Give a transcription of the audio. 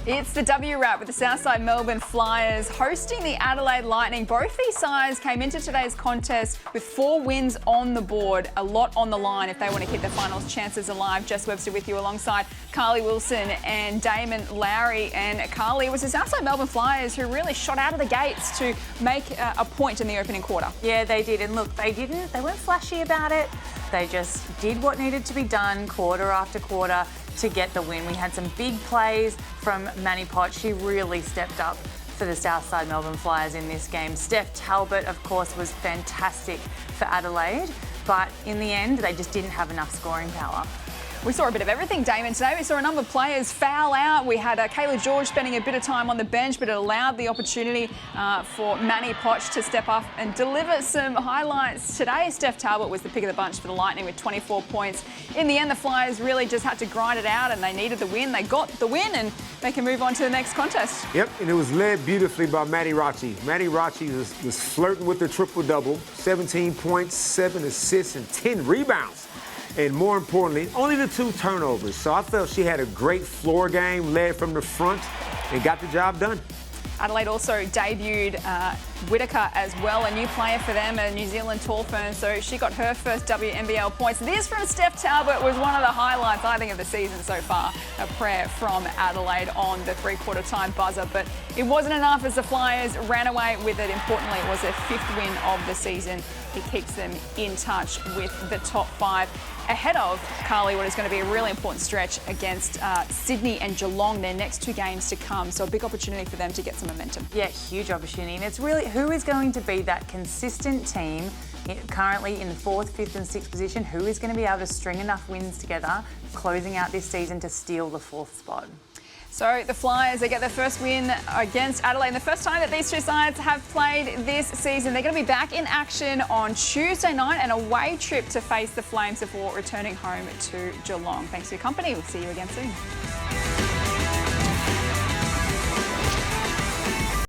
It's the W wrap with the Southside Melbourne Flyers hosting the Adelaide Lightning. Both these sides came into today's contest with 4 wins on the board, a lot on the line if they want to keep their finals chances alive. Jess Webster with you alongside Carly Wilson and Damon Lowry. And Carly, it was the Southside Melbourne Flyers who really shot out of the gates to make a point in the opening quarter. Yeah, they did. And look, they weren't flashy about it. They just did what needed to be done quarter after quarter to get the win. We had some big plays from Manny Potts. She really stepped up for the Southside Melbourne Flyers in this game. Steph Talbot, of course, was fantastic for Adelaide, but in the end, they just didn't have enough scoring power. We saw a bit of everything, Damon. Today we saw a number of players foul out. We had Kayla George spending a bit of time on the bench, but it allowed the opportunity for Manny Potts to step up and deliver some highlights. Today, Steph Talbot was the pick of the bunch for the Lightning with 24 points. In the end, the Flyers really just had to grind it out and they needed the win. They got the win and they can move on to the next contest. Yep, and it was led beautifully by Maddie Rachi. Maddie Rachi was flirting with the triple-double, 17 points, 7 assists, and 10 rebounds. And more importantly, only the 2 turnovers. So I felt she had a great floor game, led from the front, and got the job done. Adelaide also debuted Whitaker as well, a new player for them, a New Zealand tall firm, so she got her first WNBL points. This from Steph Talbot was one of the highlights, I think, of the season so far. A prayer from Adelaide on the 3/4 time buzzer, but it wasn't enough as the Flyers ran away with it. Importantly, it was their 5th win of the season. It keeps them in touch with the top 5 ahead of Carly, what is going to be a really important stretch against Sydney and Geelong, their next 2 games to come. So a big opportunity for them to get some momentum. Yeah, huge opportunity. And it's really who is going to be that consistent team currently in the 4th, 5th and 6th position, who is going to be able to string enough wins together, closing out this season to steal the 4th spot. So the Flyers, they get their first win against Adelaide, and the first time that these 2 sides have played this season. They're going to be back in action on Tuesday night, an away trip to face the Flames before returning home to Geelong. Thanks for your company. We'll see you again soon.